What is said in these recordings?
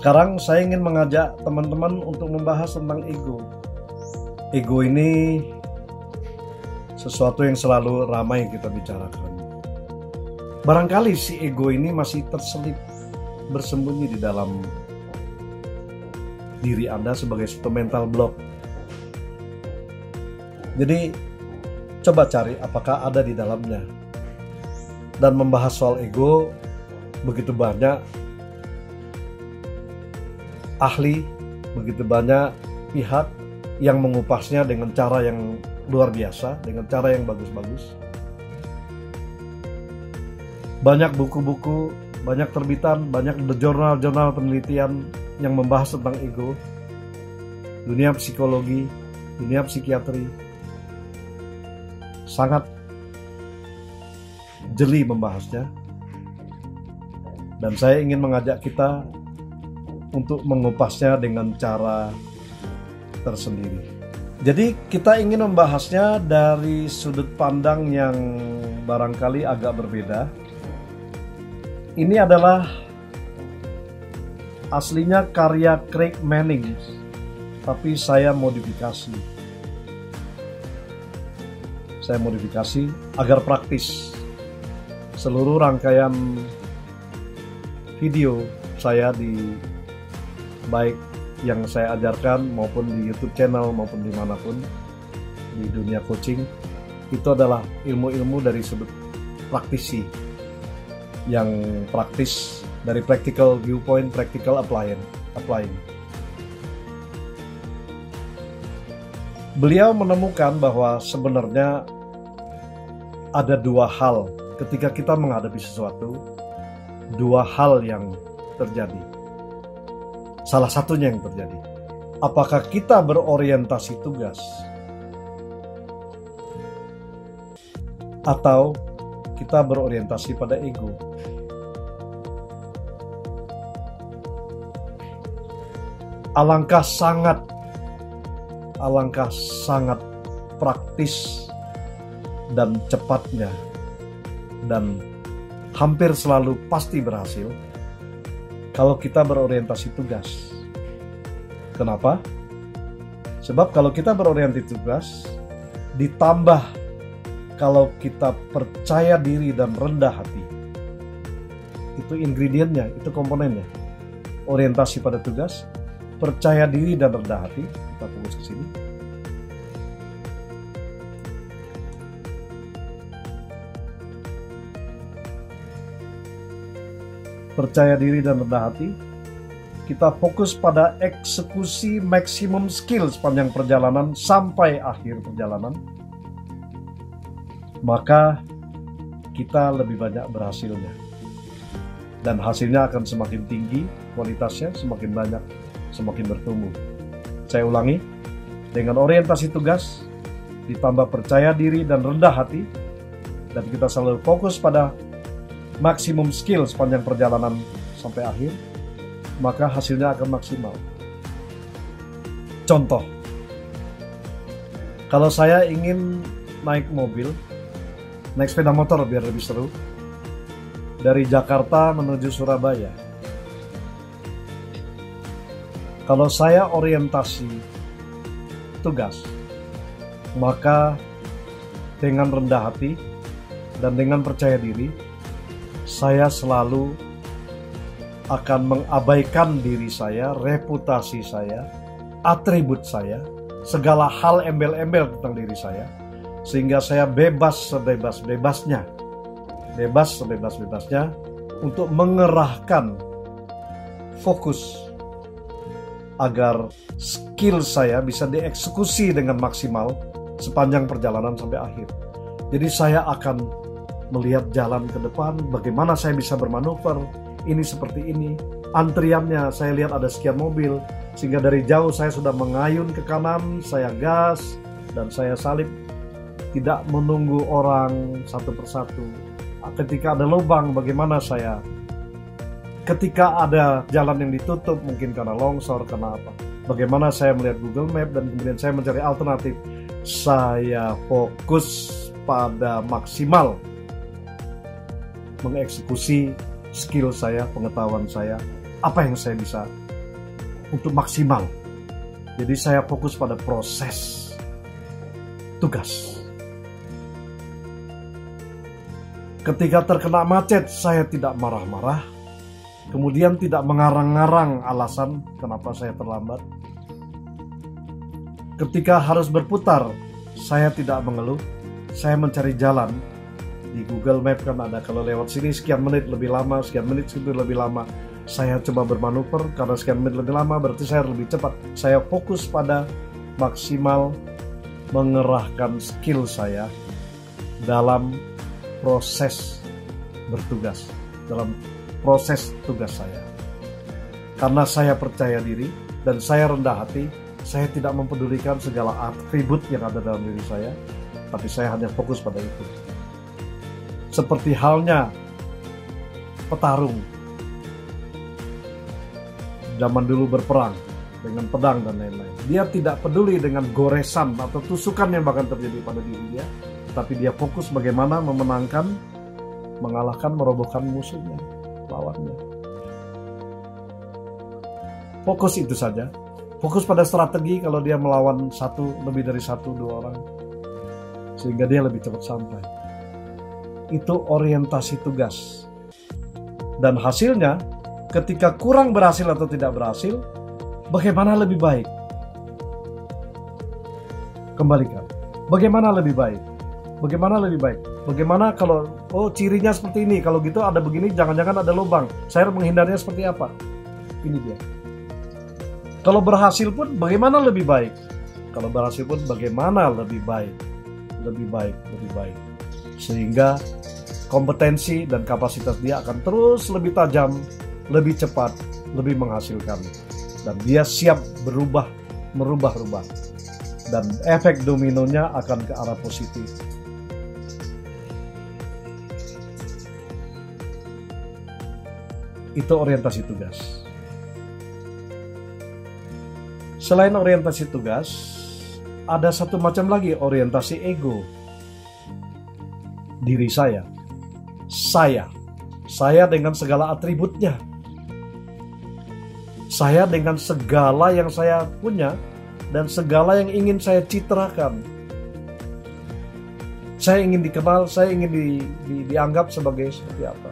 Sekarang saya ingin mengajak teman-teman untuk membahas tentang ego. Ego ini sesuatu yang selalu ramai kita bicarakan. Barangkali si ego ini masih terselip, bersembunyi di dalam diri Anda sebagai suatu mental block. Jadi coba cari apakah ada di dalamnya. Dan membahas soal ego begitu banyak ahli, begitu banyak pihak yang mengupasnya dengan cara yang luar biasa, dengan cara yang bagus-bagus. Banyak buku-buku, banyak terbitan, banyak jurnal-jurnal penelitian yang membahas tentang ego. Dunia psikologi, dunia psikiatri sangat jeli membahasnya. Dan saya ingin mengajak kita untuk mengupasnya dengan cara tersendiri. Jadi kita ingin membahasnya dari sudut pandang yang barangkali agak berbeda. Ini adalah aslinya karya Craig Manning, tapi saya modifikasi. Saya modifikasi agar praktis. Seluruh rangkaian video saya baik yang saya ajarkan maupun di YouTube channel maupun dimanapun di dunia coaching, itu adalah ilmu-ilmu dari sudut praktisi yang praktis, dari practical viewpoint, practical applying. Beliau menemukan bahwa sebenarnya ada dua hal ketika kita menghadapi sesuatu, dua hal yang terjadi. Salah satunya yang terjadi, apakah kita berorientasi tugas atau kita berorientasi pada ego. Alangkah sangat praktis dan cepatnya dan hampir selalu pasti berhasil kalau kita berorientasi tugas. Kenapa? Sebab kalau kita berorientasi tugas, ditambah kalau kita percaya diri dan rendah hati, itu ingredientnya, itu komponennya. Orientasi pada tugas, percaya diri dan rendah hati. Kita fokus ke sini. Percaya diri dan rendah hati, kita fokus pada eksekusi maksimum skill sepanjang perjalanan sampai akhir perjalanan, maka kita lebih banyak berhasilnya. Dan hasilnya akan semakin tinggi, kualitasnya semakin banyak, semakin bertumbuh. Saya ulangi, dengan orientasi tugas, ditambah percaya diri dan rendah hati, dan kita selalu fokus pada maksimum skill sepanjang perjalanan sampai akhir, maka hasilnya akan maksimal. Contoh, kalau saya ingin naik mobil, naik sepeda motor biar lebih seru, dari Jakarta menuju Surabaya. Kalau saya orientasi tugas, maka dengan rendah hati dan dengan percaya diri, saya selalu akan mengabaikan diri saya, reputasi saya, atribut saya, segala hal embel-embel tentang diri saya, sehingga saya bebas sebebas-bebasnya untuk mengerahkan fokus agar skill saya bisa dieksekusi dengan maksimal sepanjang perjalanan sampai akhir. Jadi saya akan melihat jalan ke depan, bagaimana saya bisa bermanuver, ini seperti ini, antriannya saya lihat ada sekian mobil, sehingga dari jauh saya sudah mengayun ke kanan, saya gas, dan saya salip, tidak menunggu orang satu persatu. Ketika ada lubang, bagaimana saya, ketika ada jalan yang ditutup, mungkin karena longsor, karena apa, bagaimana saya melihat Google Map, dan kemudian saya mencari alternatif. Saya fokus pada maksimal mengeksekusi skill saya, pengetahuan saya, apa yang saya bisa untuk maksimal. Jadi saya fokus pada proses tugas. Ketika terkena macet, saya tidak marah-marah, kemudian tidak mengarang-ngarang alasan kenapa saya terlambat. Ketika harus berputar, saya tidak mengeluh, saya mencari jalan. Di Google Map kan ada, kalau lewat sini sekian menit lebih lama, sekian menit situ lebih lama. Saya coba bermanuver, karena sekian menit lebih lama berarti saya lebih cepat. Saya fokus pada maksimal mengerahkan skill saya dalam proses bertugas, dalam proses tugas saya. Karena saya percaya diri dan saya rendah hati, saya tidak mempedulikan segala atribut yang ada dalam diri saya, tapi saya hanya fokus pada itu. Seperti halnya petarung zaman dulu berperang dengan pedang dan lain-lain. Dia tidak peduli dengan goresan atau tusukan yang bahkan terjadi pada diri dia, tapi dia fokus bagaimana memenangkan, mengalahkan, merobohkan musuhnya, lawannya. Fokus itu saja. Fokus pada strategi kalau dia melawan lebih dari satu, dua orang, sehingga dia lebih cepat sampai. Itu orientasi tugas. Dan hasilnya, ketika kurang berhasil atau tidak berhasil, bagaimana lebih baik? Kembalikan. Bagaimana lebih baik? Bagaimana lebih baik? Bagaimana kalau, cirinya seperti ini, kalau gitu ada begini, jangan-jangan ada lubang. Saya menghindarnya seperti apa? Ini dia. Kalau berhasil pun bagaimana lebih baik? Kalau berhasil pun bagaimana lebih baik? Lebih baik, lebih baik. Sehingga kompetensi dan kapasitas dia akan terus lebih tajam, lebih cepat, lebih menghasilkan. Dan dia siap merubah-rubah. Dan efek dominonya akan ke arah positif. Itu orientasi tugas. Selain orientasi tugas, ada satu macam lagi, orientasi ego. Diri saya. Saya dengan segala atributnya. Saya dengan segala yang saya punya dan segala yang ingin saya citrakan. Saya ingin dikenal, saya ingin dianggap sebagai seperti apa.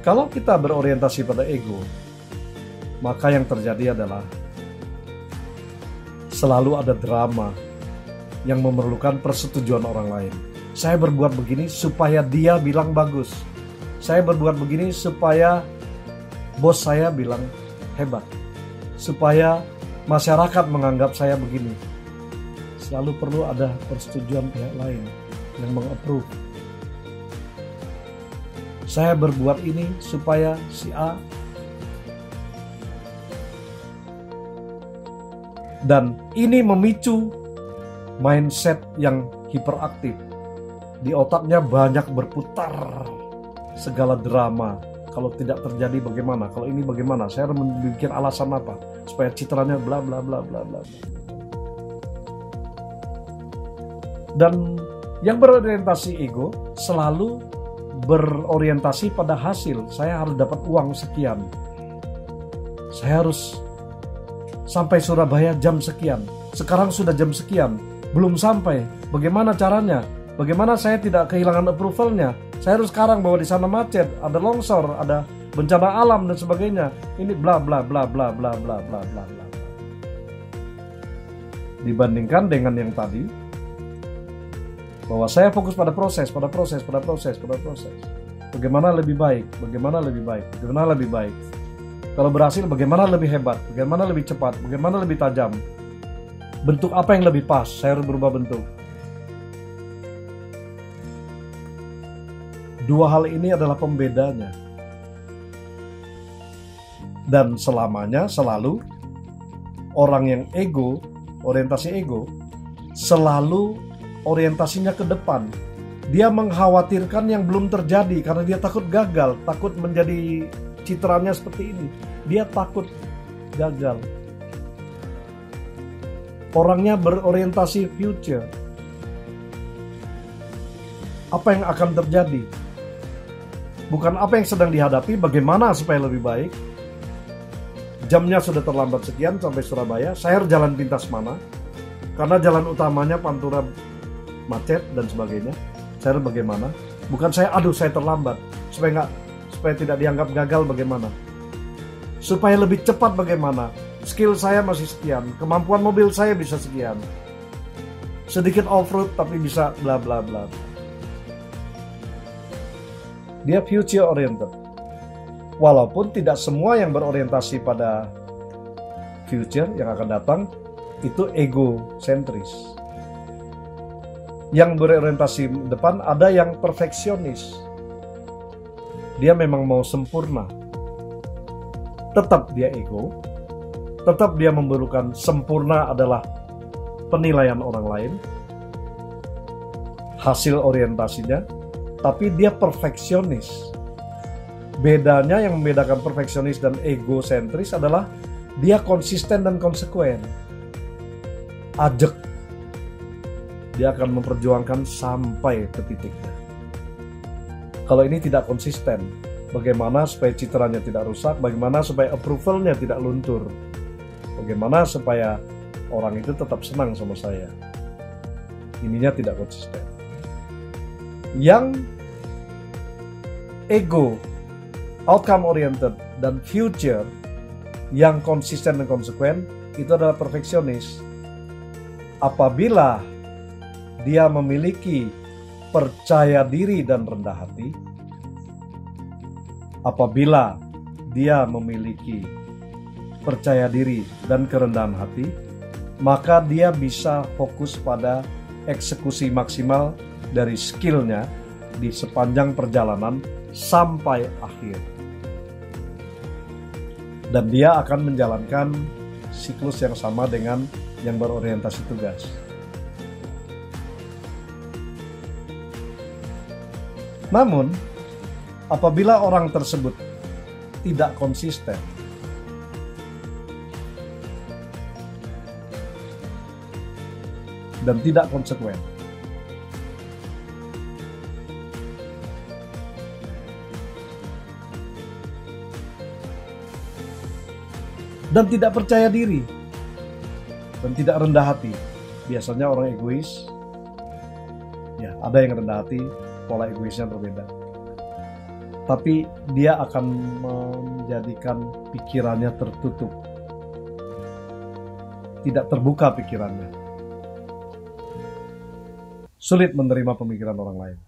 Kalau kita berorientasi pada ego, maka yang terjadi adalah selalu ada drama yang memerlukan persetujuan orang lain. Saya berbuat begini supaya dia bilang bagus. Saya berbuat begini supaya bos saya bilang hebat. Supaya masyarakat menganggap saya begini. Selalu perlu ada persetujuan pihak lain yang meng-approve. Saya berbuat ini supaya si A. Dan ini memicu mindset yang hiperaktif. Di otaknya banyak berputar segala drama. Kalau tidak terjadi bagaimana? Kalau ini bagaimana? Saya harus membuat alasan apa? Supaya citranya bla bla bla bla bla. Dan yang berorientasi ego selalu berorientasi pada hasil. Saya harus dapat uang sekian. Saya harus sampai Surabaya jam sekian. Sekarang sudah jam sekian, belum sampai. Bagaimana caranya? Bagaimana saya tidak kehilangan approvalnya? Saya harus sekarang bahwa di sana macet, ada longsor, ada bencana alam dan sebagainya. Ini bla bla bla bla bla bla bla bla bla. Dibandingkan dengan yang tadi, bahwa saya fokus pada proses. Bagaimana lebih baik? Kalau berhasil, bagaimana lebih hebat? Bagaimana lebih cepat? Bagaimana lebih tajam? Bentuk apa yang lebih pas? Saya harus berubah bentuk. Dua hal ini adalah pembedanya. Dan selalu orang yang ego, orientasi ego, selalu orientasinya ke depan. Dia mengkhawatirkan yang belum terjadi karena dia takut gagal, takut menjadi citranya seperti ini. Dia takut gagal. Orangnya berorientasi future. Apa yang akan terjadi? Bukan apa yang sedang dihadapi, bagaimana supaya lebih baik. Jamnya sudah terlambat sekian sampai Surabaya, saya harus jalan pintas mana? Karena jalan utamanya Pantura macet dan sebagainya. Saya harus bagaimana? Bukan saya terlambat. Supaya tidak dianggap gagal bagaimana? Supaya lebih cepat bagaimana? Skill saya masih sekian, kemampuan mobil saya bisa sekian. Sedikit off-road tapi bisa bla bla bla. Dia future oriented. Walaupun tidak semua yang berorientasi pada future yang akan datang itu egosentris. Yang berorientasi depan ada yang perfeksionis. Dia memang mau sempurna. Tetap dia ego. Tetap dia memerlukan sempurna adalah penilaian orang lain. Hasil orientasinya. Tapi dia perfeksionis. Bedanya yang membedakan perfeksionis dan egosentris adalah dia konsisten dan konsekuen. Ajak. Dia akan memperjuangkan sampai ke titiknya. Kalau ini tidak konsisten, bagaimana supaya citranya tidak rusak, bagaimana supaya approval-nya tidak luntur, bagaimana supaya orang itu tetap senang sama saya. Ininya tidak konsisten. Yang ego, outcome oriented, dan future yang konsisten dan konsekuen itu adalah perfeksionis. Apabila dia memiliki percaya diri dan rendah hati, apabila dia memiliki percaya diri dan kerendahan hati, maka dia bisa fokus pada eksekusi maksimal dari skillnya di sepanjang perjalanan sampai akhir. Dan dia akan menjalankan siklus yang sama dengan yang berorientasi tugas. Namun, apabila orang tersebut tidak konsisten, dan tidak konsekuen, dan tidak percaya diri, dan tidak rendah hati. Biasanya orang egois, ya ada yang rendah hati, pola egoisnya berbeda. Tapi dia akan menjadikan pikirannya tertutup. Tidak terbuka pikirannya. Sulit menerima pemikiran orang lain.